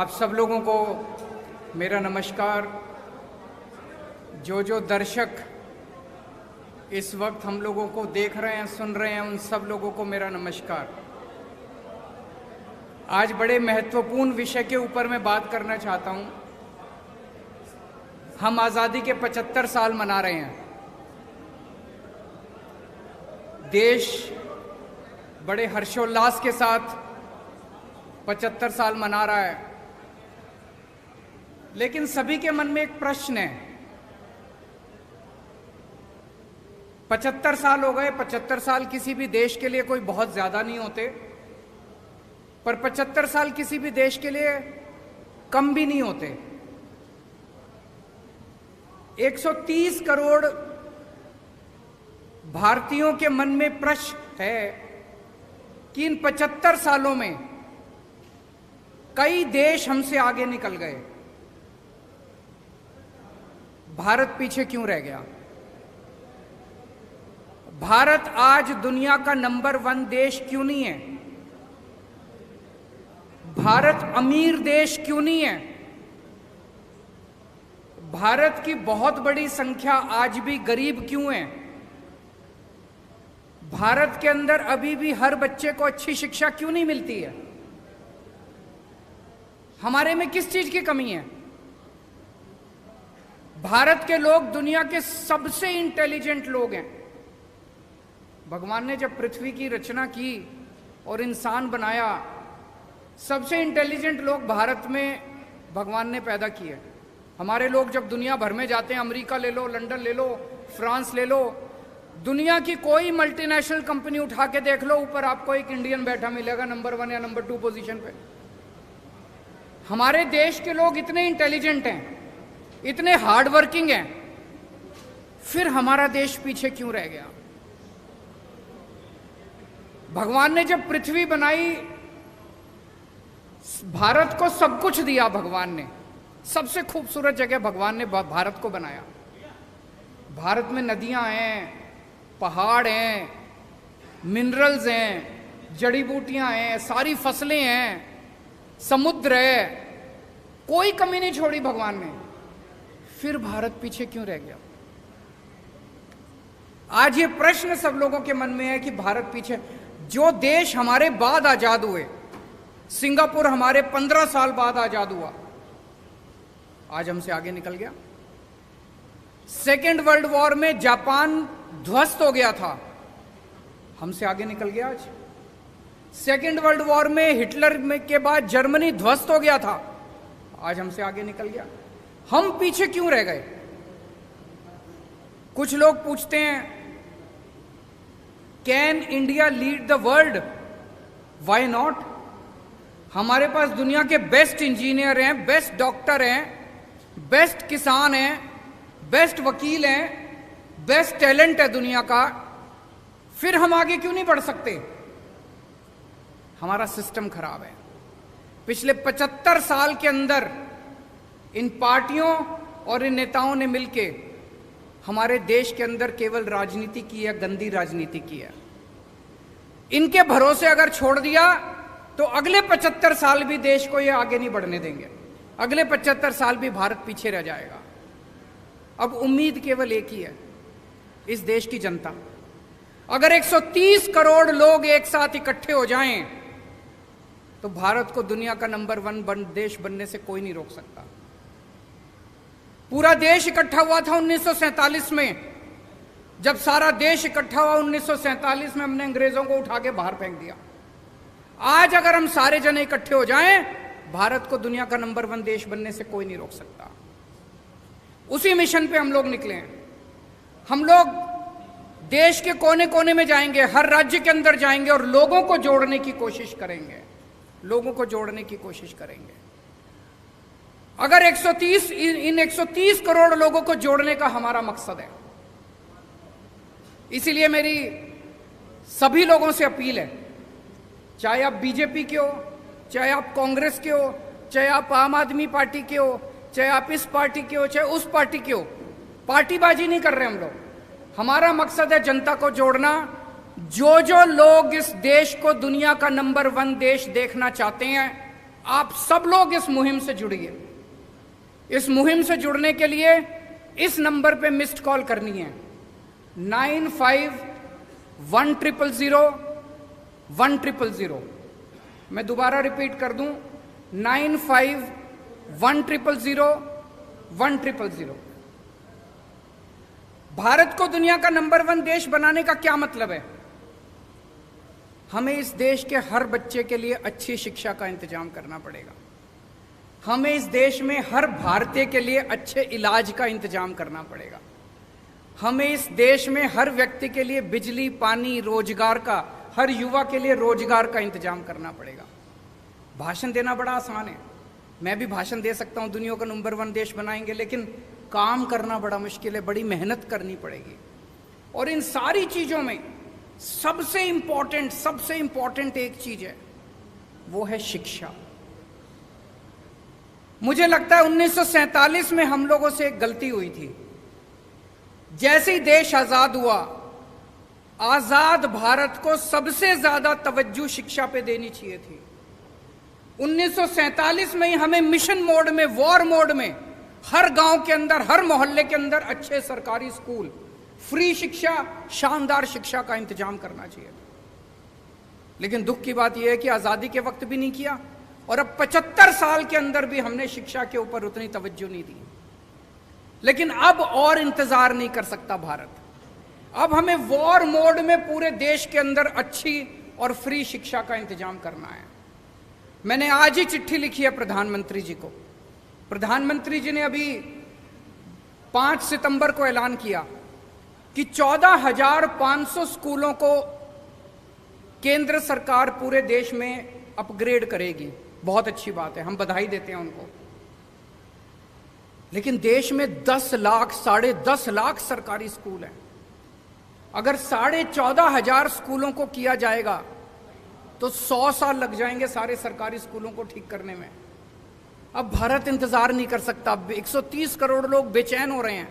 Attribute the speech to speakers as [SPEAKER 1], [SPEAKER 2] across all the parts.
[SPEAKER 1] आप सब लोगों को मेरा नमस्कार। जो दर्शक इस वक्त हम लोगों को देख रहे हैं, सुन रहे हैं, उन सब लोगों को मेरा नमस्कार। आज बड़े महत्वपूर्ण विषय के ऊपर मैं बात करना चाहता हूं। हम आज़ादी के 75 साल मना रहे हैं। देश बड़े हर्षोल्लास के साथ 75 साल मना रहा है, लेकिन सभी के मन में एक प्रश्न है। 75 साल हो गए। 75 साल किसी भी देश के लिए कोई बहुत ज्यादा नहीं होते, पर 75 साल किसी भी देश के लिए कम भी नहीं होते। 130 करोड़ भारतीयों के मन में प्रश्न है कि इन 75 सालों में कई देश हमसे आगे निकल गए, भारत पीछे क्यों रह गया? भारत आज दुनिया का नंबर 1 देश क्यों नहीं है? भारत अमीर देश क्यों नहीं है? भारत की बहुत बड़ी संख्या आज भी गरीब क्यों है? भारत के अंदर अभी भी हर बच्चे को अच्छी शिक्षा क्यों नहीं मिलती है? हमारे में किस चीज की कमी है? भारत के लोग दुनिया के सबसे इंटेलिजेंट लोग हैं। भगवान ने जब पृथ्वी की रचना की और इंसान बनाया, सबसे इंटेलिजेंट लोग भारत में भगवान ने पैदा किए। हमारे लोग जब दुनिया भर में जाते हैं, अमेरिका ले लो, लंदन ले लो, फ्रांस ले लो, दुनिया की कोई मल्टीनेशनल कंपनी उठा के देख लो, ऊपर आपको एक इंडियन बैठा मिलेगा नंबर 1 या नंबर 2 पोजीशन पे। हमारे देश के लोग इतने इंटेलिजेंट हैं, इतने हार्ड वर्किंग हैं, फिर हमारा देश पीछे क्यों रह गया? भगवान ने जब पृथ्वी बनाई, भारत को सब कुछ दिया। भगवान ने सबसे खूबसूरत जगह भगवान ने भारत को बनाया। भारत में नदियां हैं, पहाड़ हैं, मिनरल्स हैं, जड़ी बूटियां हैं, सारी फसलें हैं, समुद्र है, कोई कमी नहीं छोड़ी भगवान ने। फिर भारत पीछे क्यों रह गया? आज ये प्रश्न सब लोगों के मन में है कि भारत पीछे। जो देश हमारे बाद आजाद हुए, सिंगापुर हमारे 15 साल बाद आजाद हुआ, आज हमसे आगे निकल गया। सेकेंड वर्ल्ड वॉर में जापान ध्वस्त हो गया था, हमसे आगे निकल गया आज। सेकेंड वर्ल्ड वॉर में हिटलर के बाद जर्मनी ध्वस्त हो गया था, आज हमसे आगे निकल गया। हम पीछे क्यों रह गए? कुछ लोग पूछते हैं, can India lead the world? Why not? हमारे पास दुनिया के बेस्ट इंजीनियर हैं, बेस्ट डॉक्टर हैं, बेस्ट किसान हैं, बेस्ट वकील हैं, बेस्ट टैलेंट है दुनिया का। फिर हम आगे क्यों नहीं बढ़ सकते? हमारा सिस्टम खराब है। पिछले 75 साल के अंदर इन पार्टियों और इन नेताओं ने मिलके हमारे देश के अंदर केवल राजनीति की है, गंदी राजनीति की है। इनके भरोसे अगर छोड़ दिया तो अगले 75 साल भी देश को ये आगे नहीं बढ़ने देंगे। अगले 75 साल भी भारत पीछे रह जाएगा। अब उम्मीद केवल एक ही है, इस देश की जनता। अगर 130 करोड़ लोग एक साथ इकट्ठे हो जाएं तो भारत को दुनिया का नंबर 1 देश बनने से कोई नहीं रोक सकता। पूरा देश इकट्ठा हुआ था 1947 में। जब सारा देश इकट्ठा हुआ 1947 में, हमने अंग्रेजों को उठा के बाहर फेंक दिया। आज अगर हम सारे जने इकट्ठे हो जाएं, भारत को दुनिया का नंबर 1 देश बनने से कोई नहीं रोक सकता। उसी मिशन पे हम लोग निकले हैं। हम लोग देश के कोने कोने में जाएंगे, हर राज्य के अंदर जाएंगे और लोगों को जोड़ने की कोशिश करेंगे। लोगों को जोड़ने की कोशिश करेंगे। अगर 130 करोड़ लोगों को जोड़ने का हमारा मकसद है, इसीलिए मेरी सभी लोगों से अपील है, चाहे आप बीजेपी के हो, चाहे आप कांग्रेस के हो, चाहे आप आम आदमी पार्टी के हो, चाहे आप इस पार्टी के हो, चाहे उस पार्टी के हो, पार्टीबाजी नहीं कर रहे हम लोग। हमारा मकसद है जनता को जोड़ना। जो लोग इस देश को दुनिया का नंबर 1 देश देखना चाहते हैं, आप सब लोग इस मुहिम से जुड़िए। इस मुहिम से जुड़ने के लिए इस नंबर पे मिस्ड कॉल करनी है, 95100100। मैं दोबारा रिपीट कर दूं, 95100100। भारत को दुनिया का नंबर 1 देश बनाने का क्या मतलब है? हमें इस देश के हर बच्चे के लिए अच्छी शिक्षा का इंतजाम करना पड़ेगा। हमें इस देश में हर भारतीय के लिए अच्छे इलाज का इंतजाम करना पड़ेगा। हमें इस देश में हर व्यक्ति के लिए बिजली, पानी, रोजगार का, हर युवा के लिए रोजगार का इंतजाम करना पड़ेगा। भाषण देना बड़ा आसान है, मैं भी भाषण दे सकता हूं, दुनिया का नंबर 1 देश बनाएंगे, लेकिन काम करना बड़ा मुश्किल है, बड़ी मेहनत करनी पड़ेगी। और इन सारी चीजों में सबसे इंपॉर्टेंट एक चीज है, वो है शिक्षा। मुझे लगता है 1947 में हम लोगों से एक गलती हुई थी। जैसे ही देश आजाद हुआ, आजाद भारत को सबसे ज्यादा तवज्जो शिक्षा पे देनी चाहिए थी। 1947 में ही हमें मिशन मोड में, वॉर मोड में, हर गांव के अंदर, हर मोहल्ले के अंदर अच्छे सरकारी स्कूल, फ्री शिक्षा, शानदार शिक्षा का इंतजाम करना चाहिए। लेकिन दुख की बात यह है कि आजादी के वक्त भी नहीं किया, और अब 75 साल के अंदर भी हमने शिक्षा के ऊपर उतनी तवज्जो नहीं दी। लेकिन अब और इंतजार नहीं कर सकता भारत। अब हमें वॉर मोड में पूरे देश के अंदर अच्छी और फ्री शिक्षा का इंतजाम करना है। मैंने आज ही चिट्ठी लिखी है प्रधानमंत्री जी को। प्रधानमंत्री जी ने अभी 5 सितंबर को ऐलान किया कि 14,500 स्कूलों को केंद्र सरकार पूरे देश में अपग्रेड करेगी। बहुत अच्छी बात है, हम बधाई देते हैं उनको। लेकिन देश में 10 लाख, 10.5 लाख सरकारी स्कूल हैं। अगर 14,500 स्कूलों को किया जाएगा तो 100 साल लग जाएंगे सारे सरकारी स्कूलों को ठीक करने में। अब भारत इंतजार नहीं कर सकता। 130 करोड़ लोग बेचैन हो रहे हैं।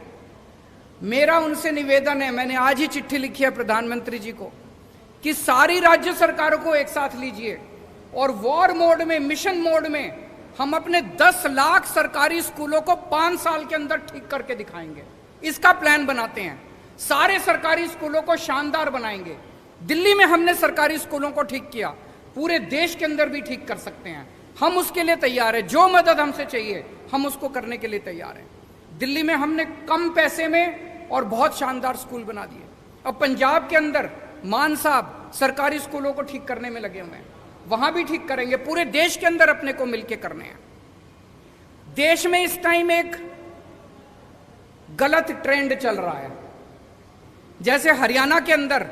[SPEAKER 1] मेरा उनसे निवेदन है, मैंने आज ही चिट्ठी लिखी है प्रधानमंत्री जी को, कि सारी राज्य सरकारों को एक साथ लीजिए और वॉर मोड में, मिशन मोड में हम अपने 10 लाख सरकारी स्कूलों को 5 साल के अंदर ठीक करके दिखाएंगे। इसका प्लान बनाते हैं। सारे सरकारी स्कूलों को शानदार बनाएंगे। दिल्ली में हमने सरकारी स्कूलों को ठीक किया, पूरे देश के अंदर भी ठीक कर सकते हैं। हम उसके लिए तैयार हैं। जो मदद हमसे चाहिए हम उसको करने के लिए तैयार हैं। दिल्ली में हमने कम पैसे में और बहुत शानदार स्कूल बना दिए। अब पंजाब के अंदर मान साहब सरकारी स्कूलों को ठीक करने में लगे हुए हैं, वहां भी ठीक करेंगे। पूरे देश के अंदर अपने को मिलकर करने हैं। देश में इस टाइम एक गलत ट्रेंड चल रहा है। जैसे हरियाणा के अंदर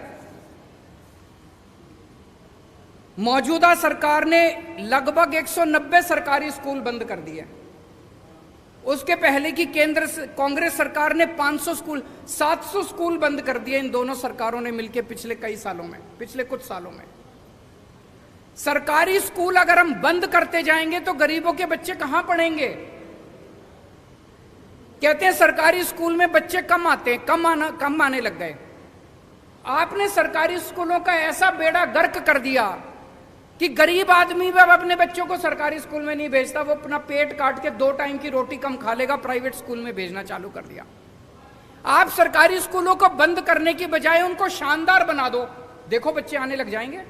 [SPEAKER 1] मौजूदा सरकार ने लगभग 190 सरकारी स्कूल बंद कर दिए। उसके पहले की कांग्रेस सरकार ने 500 स्कूल, 700 स्कूल बंद कर दिए। इन दोनों सरकारों ने मिलकर पिछले कुछ सालों में। सरकारी स्कूल अगर हम बंद करते जाएंगे तो गरीबों के बच्चे कहां पढ़ेंगे? कहते हैं सरकारी स्कूल में बच्चे कम आते हैं, कम आने लग गए। आपने सरकारी स्कूलों का ऐसा बेड़ा गर्क कर दिया कि गरीब आदमी अब अपने बच्चों को सरकारी स्कूल में नहीं भेजता। वो अपना पेट काट के 2 टाइम की रोटी कम खा लेगा, प्राइवेट स्कूल में भेजना चालू कर दिया। आप सरकारी स्कूलों को बंद करने की बजाय उनको शानदार बना दो। देखो बच्चे आने लग जाएंगे,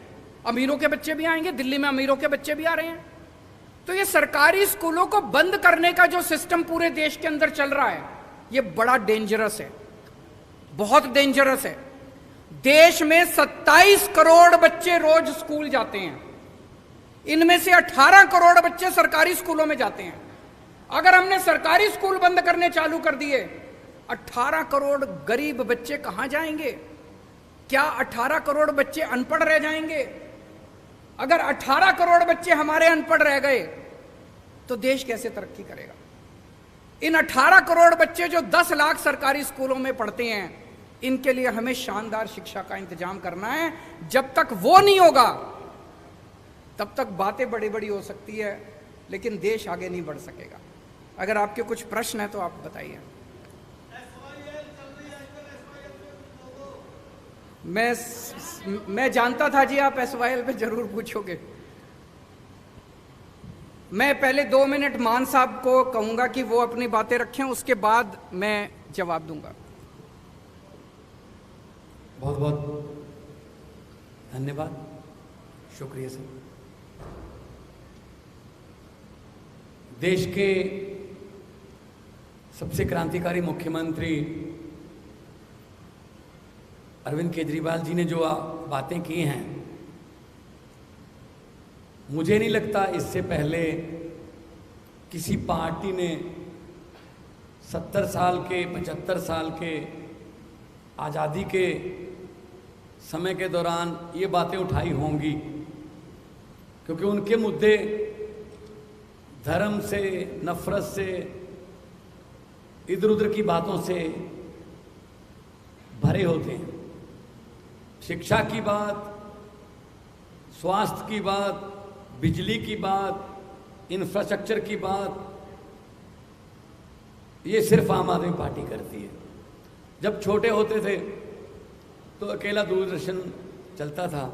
[SPEAKER 1] अमीरों के बच्चे भी आएंगे। दिल्ली में अमीरों के बच्चे भी आ रहे हैं। तो ये सरकारी स्कूलों को बंद करने का जो सिस्टम पूरे देश के अंदर चल रहा है, ये बड़ा डेंजरस है, बहुत डेंजरस है। देश में 27 करोड़ बच्चे रोज स्कूल जाते हैं। इनमें से 18 करोड़ बच्चे सरकारी स्कूलों में जाते हैं। अगर हमने सरकारी स्कूल बंद करने चालू कर दिए, 18 करोड़ गरीब बच्चे कहां जाएंगे? क्या 18 करोड़ बच्चे अनपढ़ रह जाएंगे? अगर 18 करोड़ बच्चे हमारे अनपढ़ रह गए तो देश कैसे तरक्की करेगा? इन 18 करोड़ बच्चे जो 10 लाख सरकारी स्कूलों में पढ़ते हैं, इनके लिए हमें शानदार शिक्षा का इंतजाम करना है। जब तक वो नहीं होगा तब तक बातें बड़ी बड़ी हो सकती है, लेकिन देश आगे नहीं बढ़ सकेगा। अगर आपके कुछ प्रश्न है तो आप बताइए। मैं जानता था जी आप SYL पे जरूर पूछोगे। मैं पहले 2 मिनट मान साहब को कहूंगा कि वो अपनी बातें रखें, उसके बाद मैं जवाब दूंगा।
[SPEAKER 2] बहुत बहुत धन्यवाद, शुक्रिया सर। देश के सबसे क्रांतिकारी मुख्यमंत्री अरविंद केजरीवाल जी ने जो बातें की हैं, मुझे नहीं लगता इससे पहले किसी पार्टी ने 70 साल के 75 साल के आज़ादी के समय के दौरान ये बातें उठाई होंगी, क्योंकि उनके मुद्दे धर्म से, नफरत से, इधर उधर की बातों से भरे होते हैं। शिक्षा की बात, स्वास्थ्य की बात, बिजली की बात, इंफ्रास्ट्रक्चर की बात, ये सिर्फ आम आदमी पार्टी करती है। जब छोटे होते थे तो अकेला दूरदर्शन चलता था,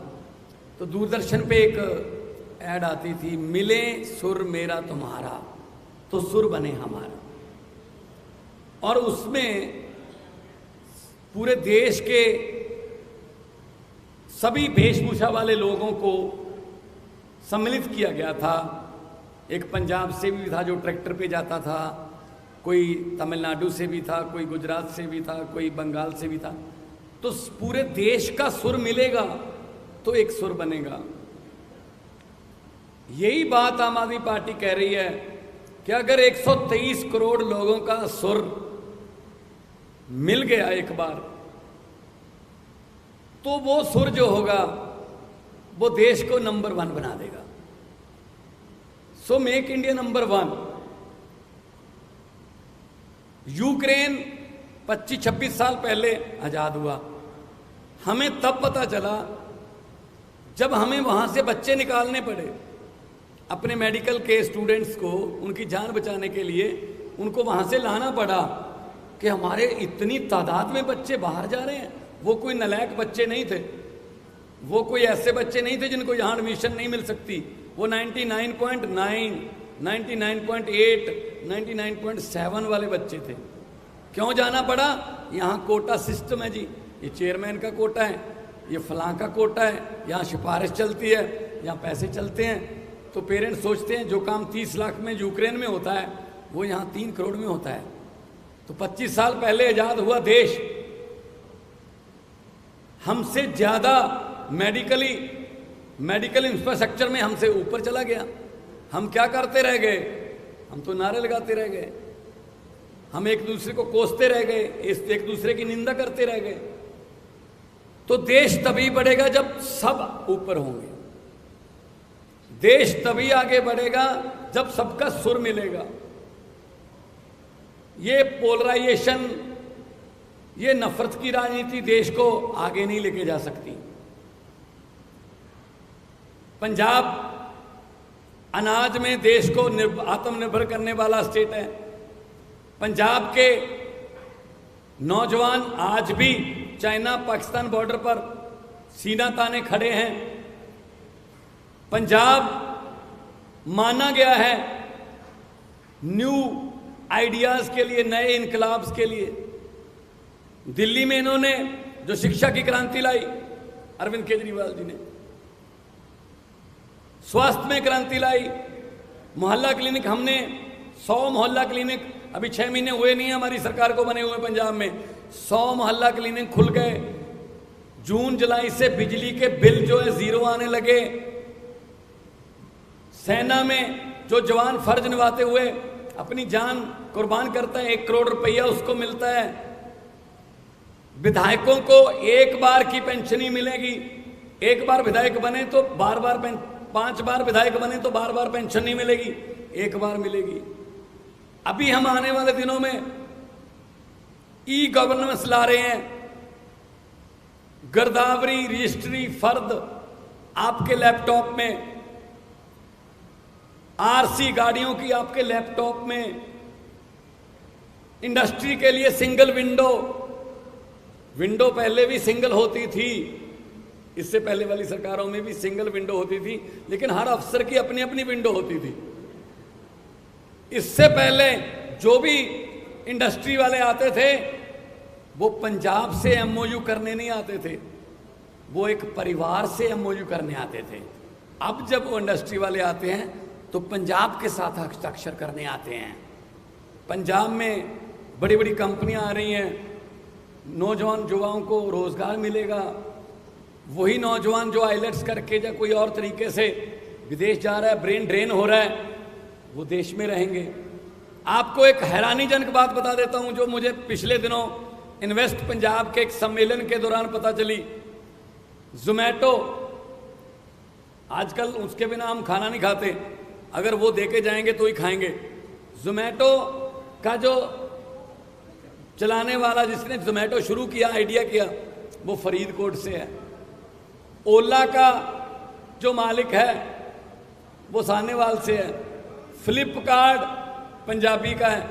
[SPEAKER 2] तो दूरदर्शन पे एक ऐड आती थी, मिले सुर मेरा तुम्हारा तो सुर बने हमारा। और उसमें पूरे देश के सभी वेशभूषा वाले लोगों को सम्मिलित किया गया था। एक पंजाब से भी था जो ट्रैक्टर पे जाता था, कोई तमिलनाडु से भी था, कोई गुजरात से भी था, कोई बंगाल से भी था। तो पूरे देश का सुर मिलेगा तो एक सुर बनेगा। यही बात आम आदमी पार्टी कह रही है कि अगर 123 करोड़ लोगों का सुर मिल गया एक बार, तो वो सुर जो होगा वो देश को नंबर 1 बना देगा। So make India number 1। Ukraine 25-26 साल पहले आजाद हुआ। हमें तब पता चला जब हमें वहां से बच्चे निकालने पड़े। अपने मेडिकल के स्टूडेंट्स को उनकी जान बचाने के लिए उनको वहां से लाना पड़ा कि हमारे इतनी तादाद में बच्चे बाहर जा रहे हैं। वो कोई नालायक बच्चे नहीं थे, वो कोई ऐसे बच्चे नहीं थे जिनको यहाँ एडमिशन नहीं मिल सकती। वो 99.9, 99.8, 99.7 वाले बच्चे थे। क्यों जाना पड़ा? यहाँ कोटा सिस्टम है जी, ये चेयरमैन का कोटा है, ये फलां का कोटा है, यहाँ सिफारिश चलती है, यहाँ पैसे चलते हैं। तो पेरेंट्स सोचते हैं जो काम 30 लाख में यूक्रेन में होता है वो यहाँ 3 करोड़ में होता है। तो 25 साल पहले आजाद हुआ देश हमसे ज्यादा मेडिकल इंफ्रास्ट्रक्चर में हमसे ऊपर चला गया। हम क्या करते रह गए? हम तो नारे लगाते रह गए, हम एक दूसरे को कोसते रह गए, एक दूसरे की निंदा करते रह गए। तो देश तभी बढ़ेगा जब सब ऊपर होंगे। देश तभी आगे बढ़ेगा जब सबका सुर मिलेगा। ये पोलराइजेशन, ये नफरत की राजनीति देश को आगे नहीं लेके जा सकती। पंजाब अनाज में देश को आत्मनिर्भर करने वाला स्टेट है। पंजाब के नौजवान आज भी चाइना पाकिस्तान बॉर्डर पर सीना ताने खड़े हैं। पंजाब माना गया है न्यू आइडियाज के लिए, नए इनकलाब्स के लिए। दिल्ली में इन्होंने जो शिक्षा की क्रांति लाई अरविंद केजरीवाल जी ने, स्वास्थ्य में क्रांति लाई, मोहल्ला क्लिनिक, हमने 100 मोहल्ला क्लिनिक, अभी 6 महीने हुए नहीं है हमारी सरकार को बने हुए पंजाब में, 100 मोहल्ला क्लिनिक खुल गए। जून जुलाई से बिजली के बिल जो है 0 आने लगे। सेना में जो जवान फर्ज निभाते हुए अपनी जान कुर्बान करता है, 1 करोड़ रुपया उसको मिलता है। विधायकों को 1 बार की पेंशन ही मिलेगी। 1 बार विधायक बने तो बार 5 बार विधायक बने तो बार पेंशन नहीं मिलेगी, 1 बार मिलेगी। अभी हम आने वाले दिनों में ई गवर्नेंस ला रहे हैं। गिरदावरी रजिस्ट्री फर्द आपके लैपटॉप में, आरसी गाड़ियों की आपके लैपटॉप में, इंडस्ट्री के लिए सिंगल विंडो पहले भी सिंगल होती थी, इससे पहले वाली सरकारों में भी सिंगल विंडो होती थी, लेकिन हर अफसर की अपनी अपनी विंडो होती थी। इससे पहले जो भी इंडस्ट्री वाले आते थे वो पंजाब से एमओयू करने नहीं आते थे, वो एक परिवार से एमओयू करने आते थे। अब जब वो इंडस्ट्री वाले आते हैं तो पंजाब के साथ हस्ताक्षर करने आते हैं। पंजाब में बड़ी बड़ी कंपनियां आ रही हैं, नौजवान युवाओं को रोजगार मिलेगा। वही नौजवान जो आइलेट्स करके या कोई और तरीके से विदेश जा रहा है, ब्रेन ड्रेन हो रहा है, वो देश में रहेंगे। आपको एक हैरानीजनक बात बता देता हूं जो मुझे पिछले दिनों इन्वेस्ट पंजाब के एक सम्मेलन के दौरान पता चली। जोमैटो, आजकल उसके बिना हम खाना नहीं खाते, अगर वो देके जाएंगे तो ही खाएंगे। जोमैटो का जो चलाने वाला, जिसने जोमैटो शुरू किया, आइडिया किया, वो फरीदकोट से है। ओला का जो मालिक है वो सानेवाल से है। फ्लिपकार्ट पंजाबी का है।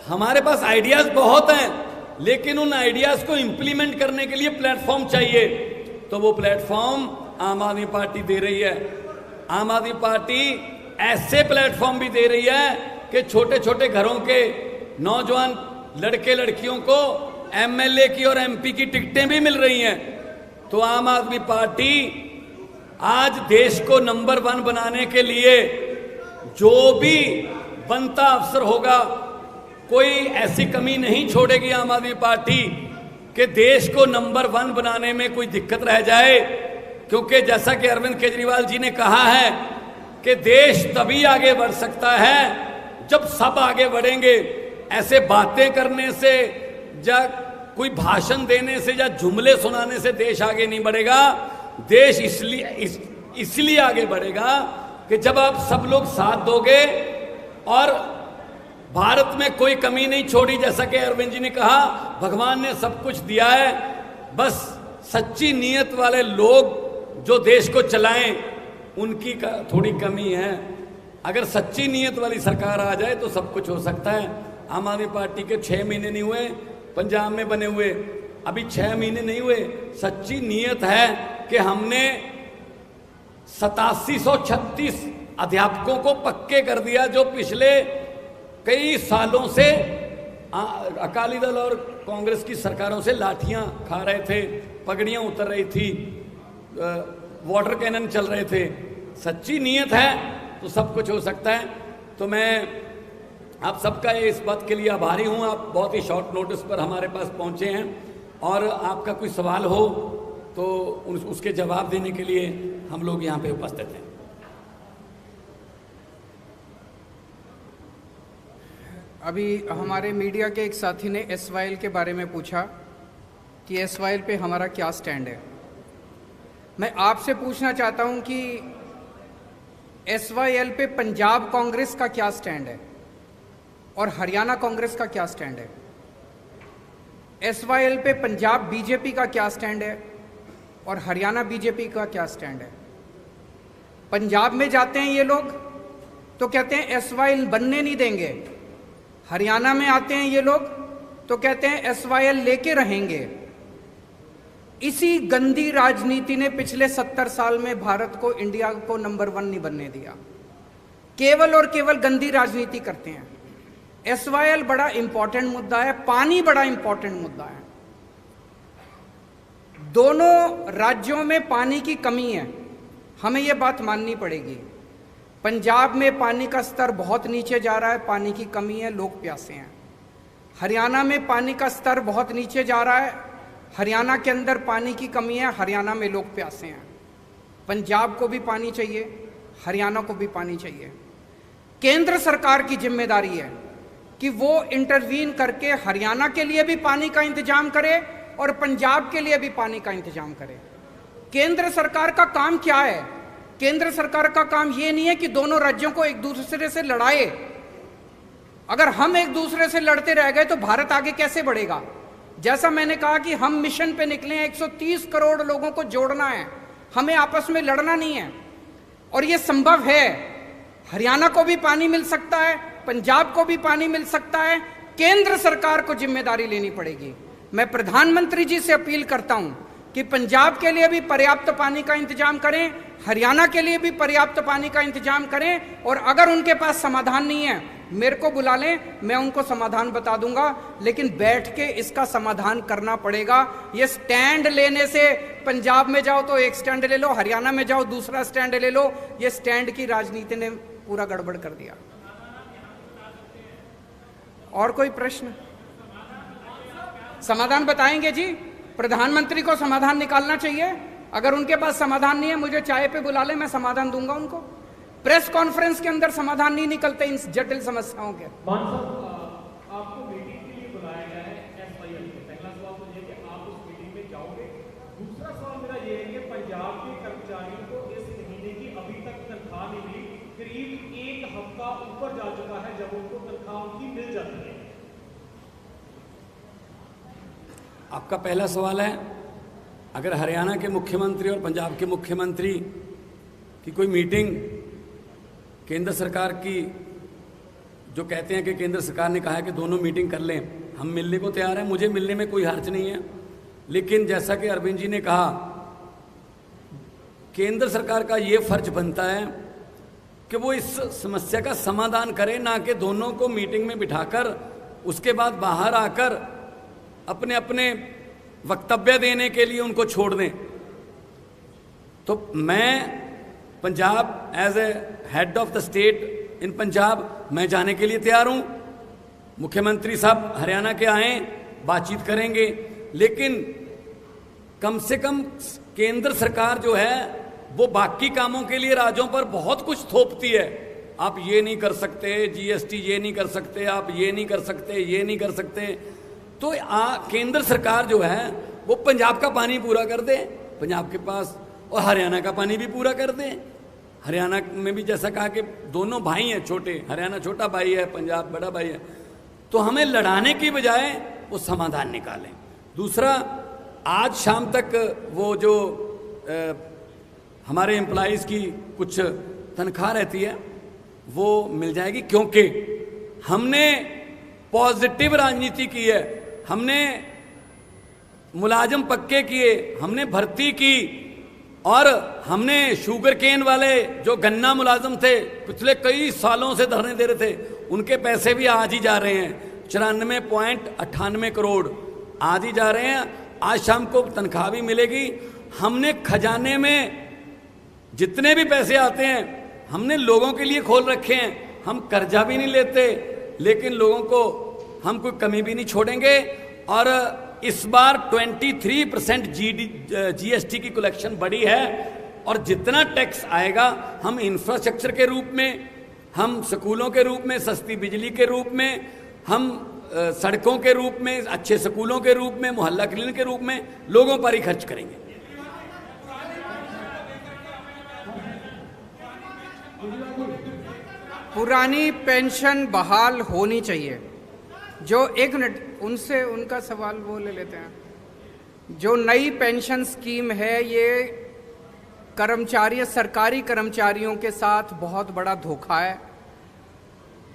[SPEAKER 2] हमारे पास आइडियाज बहुत हैं, लेकिन उन आइडियाज को इंप्लीमेंट करने के लिए प्लेटफॉर्म चाहिए, तो वो प्लेटफॉर्म आम आदमी पार्टी दे रही है। आम आदमी पार्टी ऐसे प्लेटफॉर्म भी दे रही है कि छोटे छोटे घरों के नौजवान लड़के लड़कियों को एमएलए की और एमपी की टिकटें भी मिल रही हैं। तो आम आदमी पार्टी आज देश को नंबर 1 बनाने के लिए जो भी बनता अफसर होगा, कोई ऐसी कमी नहीं छोड़ेगी आम आदमी पार्टी कि देश को नंबर 1 बनाने में कोई दिक्कत रह जाए। क्योंकि जैसा कि अरविंद केजरीवाल जी ने कहा है कि देश तभी आगे बढ़ सकता है जब सब आगे बढ़ेंगे। ऐसे बातें करने से या कोई भाषण देने से या जुमले सुनाने से देश आगे नहीं बढ़ेगा। देश इसलिए आगे बढ़ेगा कि जब आप सब लोग साथ दोगे और भारत में कोई कमी नहीं छोड़ी। जैसा कि अरविंद जी ने कहा, भगवान ने सब कुछ दिया है, बस सच्ची नीयत वाले लोग जो देश को चलाएं उनकी थोड़ी कमी है। अगर सच्ची नीयत वाली सरकार आ जाए तो सब कुछ हो सकता है। आम आदमी पार्टी के 6 महीने नहीं हुए पंजाब में बने हुए, अभी 6 महीने नहीं हुए। सच्ची नीयत है कि हमने 8736 अध्यापकों को पक्के कर दिया, जो पिछले कई सालों से अकाली दल और कांग्रेस की सरकारों से लाठियां खा रहे थे, पगड़ियां उतर रही थी, वाटर कैनन चल रहे थे। सच्ची नीयत है तो सब कुछ हो सकता है। तो मैं आप सबका इस बात के लिए आभारी हूं। आप बहुत ही शॉर्ट नोटिस पर हमारे पास पहुंचे हैं और आपका कोई सवाल हो तो उसके जवाब देने के लिए हम लोग यहाँ पे उपस्थित हैं।
[SPEAKER 1] अभी हमारे मीडिया के एक साथी ने एसवाईएल के बारे में पूछा कि एसवाईएल पे हमारा क्या स्टैंड है। मैं आपसे पूछना चाहता हूं कि एसवाईएल पे पंजाब कांग्रेस का क्या स्टैंड है और हरियाणा कांग्रेस का क्या स्टैंड है। एसवाईएल पे पंजाब बीजेपी का क्या स्टैंड है और हरियाणा बीजेपी का क्या स्टैंड है। पंजाब में जाते हैं ये लोग तो कहते हैं एसवाईएल बनने नहीं देंगे, हरियाणा में आते हैं ये लोग तो कहते हैं एसवाईएल लेके रहेंगे। इसी गंदी राजनीति ने पिछले 70 साल में भारत को, इंडिया को नंबर 1 नहीं बनने दिया। केवल और केवल गंदी राजनीति करते हैं। एसवाईएल बड़ा इंपॉर्टेंट मुद्दा है, पानी बड़ा इंपॉर्टेंट मुद्दा है। दोनों राज्यों में पानी की कमी है, हमें यह बात माननी पड़ेगी। पंजाब में पानी का स्तर बहुत नीचे जा रहा है, पानी की कमी है, लोग प्यासे हैं। हरियाणा में पानी का स्तर बहुत नीचे जा रहा है, हरियाणा के अंदर पानी की कमी है, हरियाणा में लोग प्यासे हैं। पंजाब को भी पानी चाहिए, हरियाणा को भी पानी चाहिए। केंद्र सरकार की जिम्मेदारी है कि वो इंटरवीन करके हरियाणा के लिए भी पानी का इंतजाम करे और पंजाब के लिए भी पानी का इंतजाम करे। केंद्र सरकार का काम क्या है? केंद्र सरकार का काम ये नहीं है कि दोनों राज्यों को एक दूसरे से लड़ाए। अगर हम एक दूसरे से लड़ते रह गए तो भारत आगे कैसे बढ़ेगा? जैसा मैंने कहा कि हम मिशन पे निकले हैं, 130 करोड़ लोगों को जोड़ना है, हमें आपस में लड़ना नहीं है और ये संभव है। हरियाणा को भी पानी मिल सकता है, पंजाब को भी पानी मिल सकता है। केंद्र सरकार को जिम्मेदारी लेनी पड़ेगी। मैं प्रधानमंत्री जी से अपील करता हूं कि पंजाब के लिए भी पर्याप्त पानी का इंतजाम करें, हरियाणा के लिए भी पर्याप्त पानी का इंतजाम करें और अगर उनके पास समाधान नहीं है मेरे को बुला लें, मैं उनको समाधान बता दूंगा, लेकिन बैठ के इसका समाधान करना पड़ेगा। ये स्टैंड लेने से, पंजाब में जाओ तो एक स्टैंड ले लो, हरियाणा में जाओ दूसरा स्टैंड ले लो, ये स्टैंड की राजनीति ने पूरा गड़बड़ कर दिया। और कोई प्रश्न? समाधान बताएंगे जी, प्रधानमंत्री को समाधान निकालना चाहिए। अगर उनके पास समाधान नहीं है, मुझे चाय पे बुला ले, मैं समाधान दूंगा उनको। प्रेस कॉन्फ्रेंस के अंदर समाधान नहीं निकलते इन जटिल समस्याओं के।
[SPEAKER 3] आपको मीटिंग के लिए बुलाया गया है एसवाईएल में। पहला सवाल तो ये कि आप उस मीटिंग में जाओगे। दूसरा सवाल मेरा ये है कि पंजाब के कर्मचारियों को इस महीने की अभी तक तनख्वाह नहीं मिली। करीब एक हफ्ता ऊपर जा चुका है जब उनको तनख्वाह उनकी मिल जाती है।
[SPEAKER 2] आपका पहला सवाल है, अगर हरियाणा के मुख्यमंत्री और पंजाब के मुख्यमंत्री की कोई मीटिंग केंद्र सरकार की, जो कहते हैं कि केंद्र सरकार ने कहा है कि दोनों मीटिंग कर लें, हम मिलने को तैयार हैं, मुझे मिलने में कोई हर्ज नहीं है। लेकिन जैसा कि अरविंद जी ने कहा, केंद्र सरकार का ये फर्ज बनता है कि वो इस समस्या का समाधान करे, ना कि दोनों को मीटिंग में बिठाकर उसके बाद बाहर आकर अपने अपने वक्तव्य देने के लिए उनको छोड़ दें। तो मैं Punjab as a head of the state in Punjab, मैं जाने के लिए तैयार हूं। मुख्यमंत्री साहब हरियाणा के आए, बातचीत करेंगे, लेकिन कम से कम केंद्र सरकार जो है वो बाकी कामों के लिए राज्यों पर बहुत कुछ थोपती है। आप ये नहीं कर सकते, जीएसटी ये नहीं कर सकते, आप ये नहीं कर सकते, ये नहीं कर सकते। तो केंद्र सरकार जो है वो पंजाब का पानी पूरा कर दे पंजाब के पास, और हरियाणा का पानी भी पूरा कर दे। हरियाणा में भी जैसा कहा कि दोनों भाई हैं छोटे, हरियाणा छोटा भाई है, पंजाब बड़ा भाई है। तो हमें लड़ाने की बजाय वो समाधान निकालें। दूसरा, आज शाम तक वो जो हमारे एम्प्लॉइज़ की कुछ तनख्वाह रहती है वो मिल जाएगी, क्योंकि हमने पॉजिटिव राजनीति की है। हमने मुलाजिम पक्के किए, हमने भर्ती की, और हमने शुगर केन वाले जो गन्ना मुलाजिम थे पिछले कई सालों से धरने दे रहे थे, उनके पैसे भी आज ही जा रहे हैं। 94.98 करोड़ आज ही जा रहे हैं। आज शाम को तनख्वाह भी मिलेगी। हमने खजाने में जितने भी पैसे आते हैं हमने लोगों के लिए खोल रखे हैं। हम कर्जा भी नहीं लेते, लेकिन लोगों को हम कोई कमी भी नहीं छोड़ेंगे। और इस बार 23% जीएसटी की कलेक्शन बढ़ी है, और जितना टैक्स आएगा हम इंफ्रास्ट्रक्चर के रूप में, हम स्कूलों के रूप में, सस्ती बिजली के रूप में, हम सड़कों के रूप में, अच्छे स्कूलों के रूप में, मोहल्ला क्लिनिक के रूप में लोगों पर ही खर्च करेंगे।
[SPEAKER 1] पुरानी पेंशन बहाल होनी चाहिए। जो एक मिनट उनसे उनका सवाल वो ले लेते हैं। जो नई पेंशन स्कीम है ये कर्मचारी, सरकारी कर्मचारियों के साथ बहुत बड़ा धोखा है।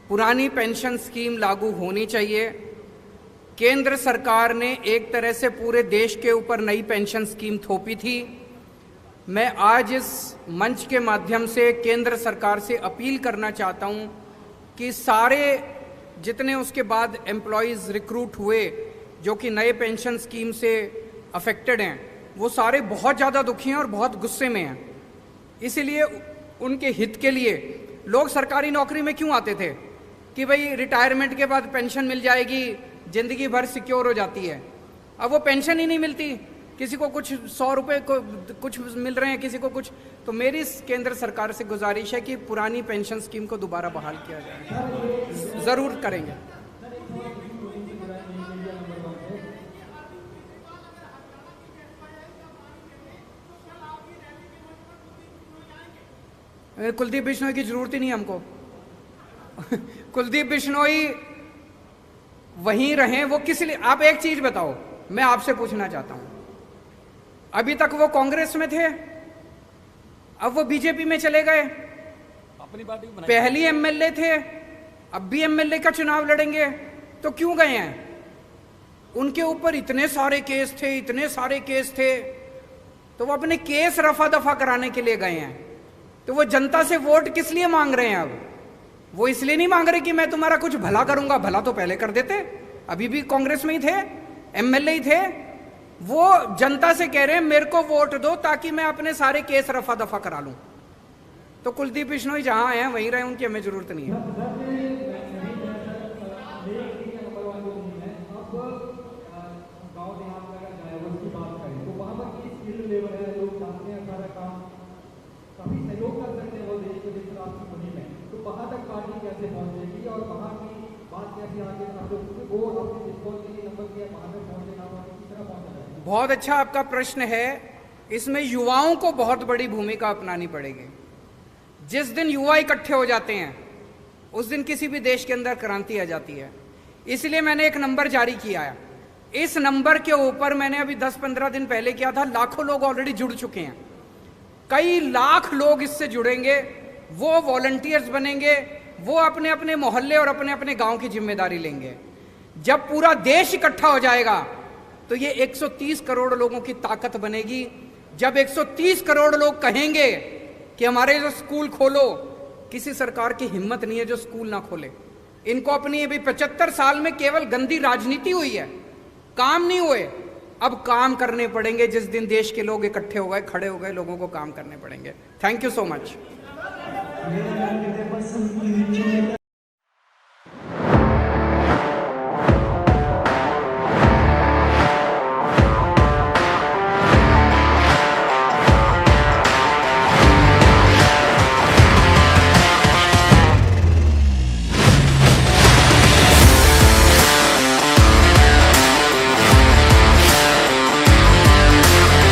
[SPEAKER 1] पुरानी पेंशन स्कीम लागू होनी चाहिए। केंद्र सरकार ने एक तरह से पूरे देश के ऊपर नई पेंशन स्कीम थोपी थी। मैं आज इस मंच के माध्यम से केंद्र सरकार से अपील करना चाहता हूं कि सारे जितने उसके बाद एम्प्लॉयज़ रिक्रूट हुए जो कि नए पेंशन स्कीम से अफेक्टेड हैं, वो सारे बहुत ज़्यादा दुखी हैं और बहुत गुस्से में हैं। इसीलिए उनके हित के लिए लोग सरकारी नौकरी में क्यों आते थे कि भाई रिटायरमेंट के बाद पेंशन मिल जाएगी, ज़िंदगी भर सिक्योर हो जाती है। अब वो पेंशन ही नहीं मिलती, किसी को कुछ 100 रुपये को कुछ मिल रहे हैं, किसी को कुछ। तो मेरी केंद्र सरकार से गुजारिश है कि पुरानी पेंशन स्कीम को दोबारा बहाल किया जाए। ज़रूर करेंगे। कुलदीप बिश्नोई की जरूरत ही नहीं हमको। कुलदीप बिश्नोई वहीं रहे, वो किस लिए? आप एक चीज बताओ, मैं आपसे पूछना चाहता हूं, अभी तक वो कांग्रेस में थे, अब वो बीजेपी में चले गए,
[SPEAKER 2] अपनी पार्टी को
[SPEAKER 1] पहली एमएलए थे, अब भी एमएलए का चुनाव लड़ेंगे, तो क्यों गए हैं? उनके ऊपर इतने सारे केस थे, इतने सारे केस थे, तो वो अपने केस रफा दफा कराने के लिए गए हैं। तो वो जनता से वोट किस लिए मांग रहे हैं अब? वो इसलिए नहीं मांग रहे कि मैं तुम्हारा कुछ भला करूंगा, भला तो पहले कर देते, अभी भी कांग्रेस में ही थे, एमएलए ही थे। वो जनता से कह रहे हैं मेरे को वोट दो ताकि मैं अपने सारे केस रफा दफा करा लूं। तो कुलदीप बिश्नोई जहां हैं वहीं रहे, उनकी हमें जरूरत नहीं है। बहुत अच्छा आपका प्रश्न है। इसमें युवाओं को बहुत बड़ी भूमिका अपनानी पड़ेगी। जिस दिन युवा इकट्ठे हो जाते हैं उस दिन किसी भी देश के अंदर क्रांति आ जाती है। इसलिए मैंने एक नंबर जारी किया है। इस नंबर के ऊपर मैंने अभी 10-15 दिन पहले किया था, लाखों लोग ऑलरेडी जुड़ चुके हैं। कई लाख लोग इससे जुड़ेंगे, वो वॉलंटियर्स बनेंगे, वो अपने अपने मोहल्ले और अपने अपने गांव की जिम्मेदारी लेंगे। जब पूरा देश इकट्ठा हो जाएगा तो ये 130 करोड़ लोगों की ताकत बनेगी। जब 130 करोड़ लोग कहेंगे कि हमारे जो स्कूल खोलो, किसी सरकार की हिम्मत नहीं है जो स्कूल ना खोले। इनको अपनी अभी 75 साल में केवल गंदी राजनीति हुई है, काम नहीं हुए। अब काम करने पड़ेंगे। जिस दिन देश के लोग इकट्ठे हो गए, खड़े हो गए, लोगों को काम करने पड़ेंगे। Thank you so much.